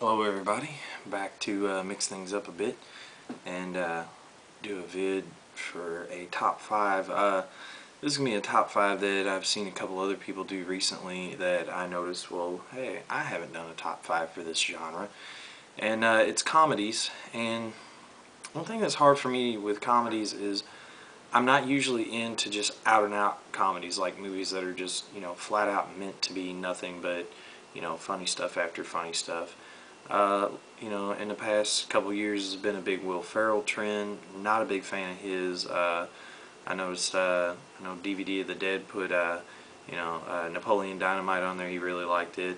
Hello everybody, back to mix things up a bit and do a vid for a top 5. This is going to be a top 5 that I've seen a couple other people do recently that I noticed, well, hey, I haven't done a top 5 for this genre. And it's comedies, and one thing that's hard for me with comedies is I'm not usually into just out and out comedies, like movies that are just, flat out meant to be nothing but, funny stuff after funny stuff. In the past couple years has been a big Will Ferrell trend. Not a big fan of his. I noticed, I know DVD of the Dead put, Napoleon Dynamite on there. He really liked it.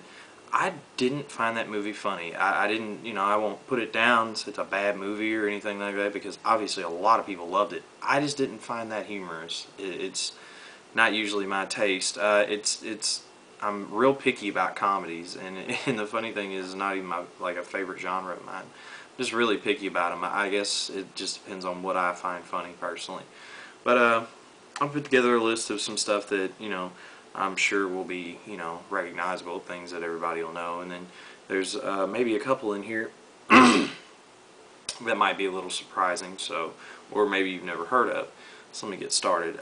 I didn't find that movie funny. I didn't, I won't put it down so it's a bad movie or anything like that, because obviously a lot of people loved it. I just didn't find that humorous. It's not usually my taste. I'm real picky about comedies, and the funny thing is, not even a favorite genre of mine. I'm just really picky about them. I guess it just depends on what I find funny personally. But I'll put together a list of some stuff that I'm sure will be recognizable, things that everybody will know, and then there's maybe a couple in here that might be a little surprising, or maybe you've never heard of. So let me get started.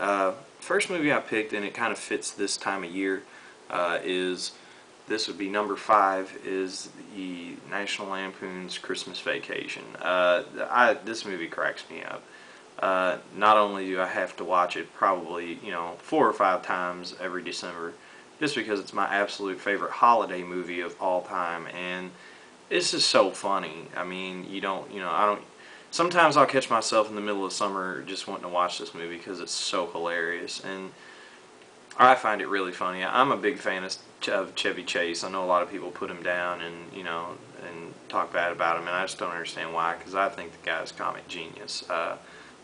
First movie I picked, and it kind of fits this time of year. This would be number 5, is the National Lampoon's Christmas Vacation. This movie cracks me up. Not only do I have to watch it probably 4 or 5 times every December, just because it's my absolute favorite holiday movie of all time, and it's just so funny. I mean, I don't. Sometimes I'll catch myself in the middle of summer just wanting to watch this movie because it's so hilarious, and I find it really funny. I'm a big fan of Chevy Chase. I know a lot of people put him down and and talk bad about him, and I just don't understand why, because I think the guy's a comic genius.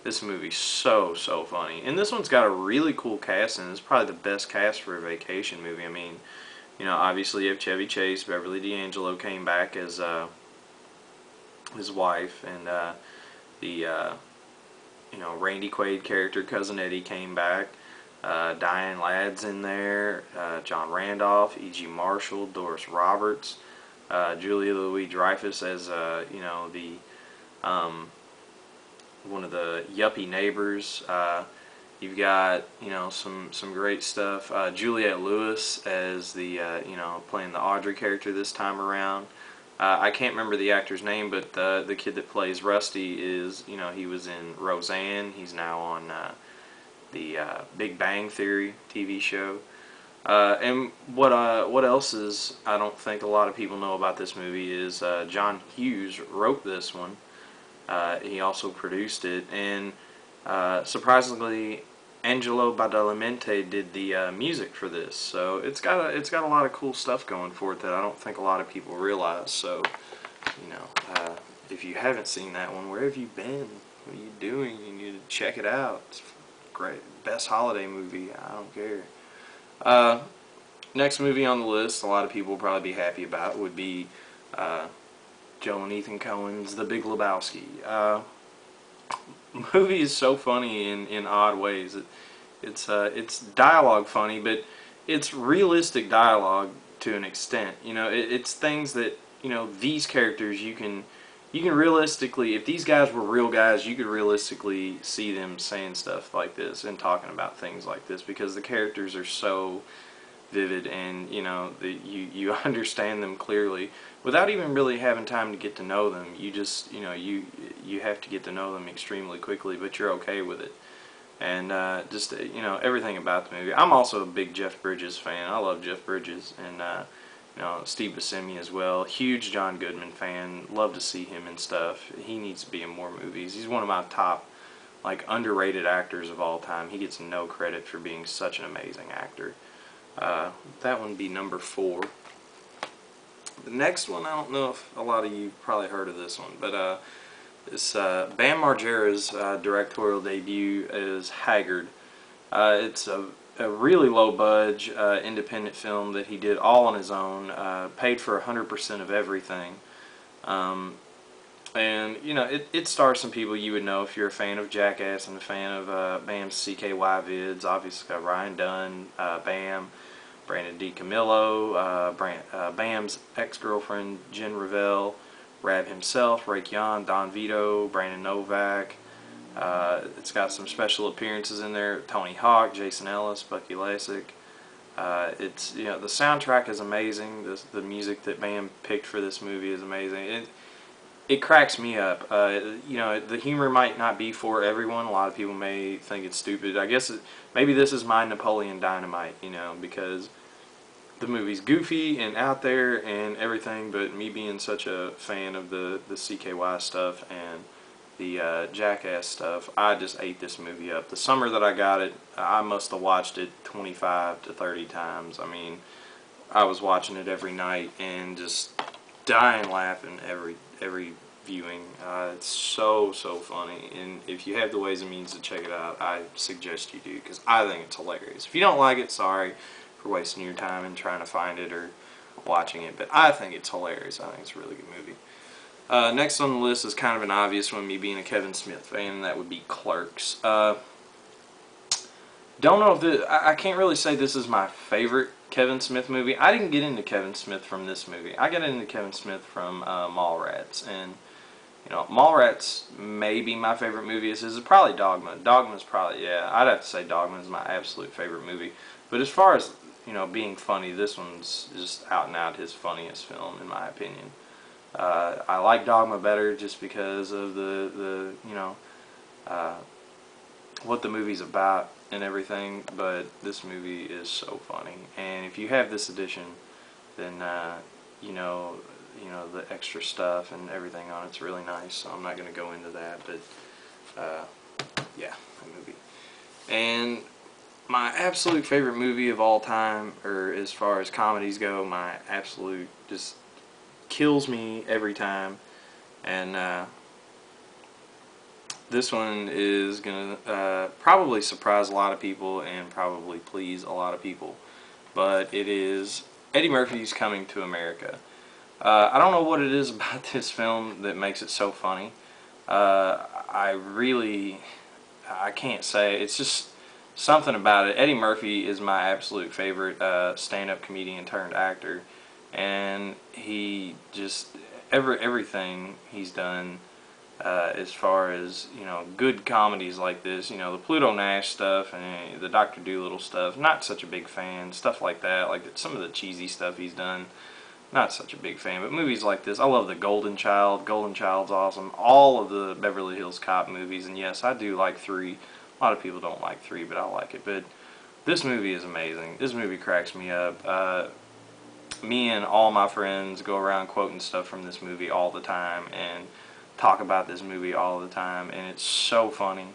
This movie's so funny, and this one's got a really cool cast, and it's probably the best cast for a vacation movie. I mean, obviously you have Chevy Chase. Beverly D'Angelo came back as his wife, and the Randy Quaid character, Cousin Eddie, came back. Diane Ladd's in there, John Randolph, E.G. Marshall, Doris Roberts, Julia Louis-Dreyfus as the one of the yuppie neighbors. You've got some great stuff. Juliette Lewis as the playing the Audrey character this time around. I can't remember the actor's name, but the kid that plays Rusty is he was in Roseanne. He's now on the Big Bang Theory TV show. And what else is, I don't think a lot of people know about this movie, is John Hughes wrote this one. He also produced it, and surprisingly, Angelo Badalamenti did the music for this. So it's got a lot of cool stuff going for it that I don't think a lot of people realize. So if you haven't seen that one, where have you been? What are you doing? You need to check it out. It's great, best holiday movie. I don't care. Next movie on the list, a lot of people will probably be happy about, would be Joe and Ethan Coen's The Big Lebowski. Movie is so funny in odd ways. It's dialogue funny, but it's realistic dialogue to an extent. It's things that these characters you can realistically, if these guys were real guys, you could realistically see them saying stuff like this and talking about things like this, because the characters are so vivid, and you understand them clearly without even really having time to get to know them. You just you have to get to know them extremely quickly, but you're okay with it. And just everything about the movie. I'm also a big Jeff Bridges fan. I love Jeff Bridges, and Steve Buscemi as well. Huge John Goodman fan. Love to see him and stuff. He needs to be in more movies. He's one of my top underrated actors of all time. He gets no credit for being such an amazing actor. That one would be number 4. The next one, I don't know if a lot of you probably heard of this one, but it's Bam Margera's directorial debut is Haggard. It's a really low-budge independent film that he did all on his own, paid for 100% of everything. And, it stars some people you would know if you're a fan of Jackass and a fan of Bam's CKY vids. Obviously got Ryan Dunn, Bam, Brandon DiCamillo, Bam's ex-girlfriend Jen Revelle, Rab himself, Raekwon, Don Vito, Brandon Novak. It's got some special appearances in there: Tony Hawk, Jason Ellis, Bucky Lasek. It's, you know, the soundtrack is amazing. The music that Bam picked for this movie is amazing. It cracks me up. You know, the humor might not be for everyone. A lot of people may think it's stupid. I guess maybe this is my Napoleon Dynamite, you know, because the movie's goofy and out there and everything, but me being such a fan of the CKY stuff and the Jackass stuff, I just ate this movie up. The summer that I got it, I must have watched it 25 to 30 times. I mean, I was watching it every night and just dying laughing every viewing. It's so funny, and if you have the ways and means to check it out, I suggest you do, because I think it's hilarious. If you don't like it, sorry for wasting your time and trying to find it or watching it, but I think it's hilarious. I think it's a really good movie. Next on the list is kind of an obvious one, me being a Kevin Smith fan, and that would be Clerks. Don't know if I can't really say this is my favorite Kevin Smith movie. I didn't get into Kevin Smith from this movie. I got into Kevin Smith from Mallrats, and you know, Mallrats may be my favorite movie. This is probably Dogma. Dogma's probably, yeah, I'd have to say Dogma is my absolute favorite movie. But as far as, you know, being funny, this one's just out and out his funniest film, in my opinion. I like Dogma better just because of the you know, what the movie's about and everything, but this movie is so funny. And if you have this edition, then you know the extra stuff and everything on it's really nice. So I'm not going to go into that, but yeah, that movie. And my absolute favorite movie of all time, or as far as comedies go, my absolute just kills me every time, and this one is gonna probably surprise a lot of people and probably please a lot of people, but it is Eddie Murphy's Coming to America. I don't know what it is about this film that makes it so funny. I can't say. It's just something about it. Eddie Murphy is my absolute favorite stand-up comedian turned actor, and he just everything he's done as far as, you know, good comedies like this, you know, the Pluto Nash stuff and the Dr. Dolittle stuff, not such a big fan. Stuff like that, like some of the cheesy stuff he's done, not such a big fan. But movies like this, I love the Golden Child. Golden Child's awesome. All of the Beverly Hills Cop movies, and yes, I do like 3. A lot of people don't like 3, but I like it. But this movie is amazing. This movie cracks me up. Me and all my friends go around quoting stuff from this movie all the time and talk about this movie all the time, and it's so funny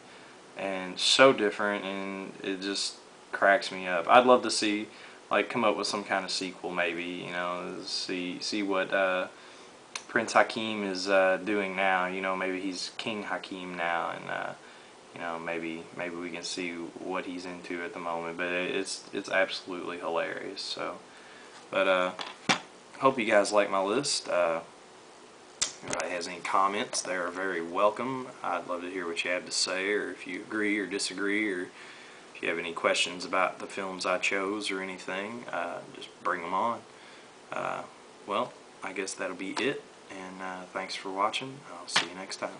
and so different, and it just cracks me up. I'd love to see, like, come up with some kind of sequel, maybe, you know, see what Prince Hakeem is doing now. You know, maybe he's King Hakeem now, and you know, maybe we can see what he's into at the moment. But it's absolutely hilarious. So, but hope you guys like my list. If anybody has any comments, they are very welcome. I'd love to hear what you have to say, or if you agree or disagree, or if you have any questions about the films I chose or anything, just bring them on. Well, I guess that'll be it, and thanks for watching. I'll see you next time.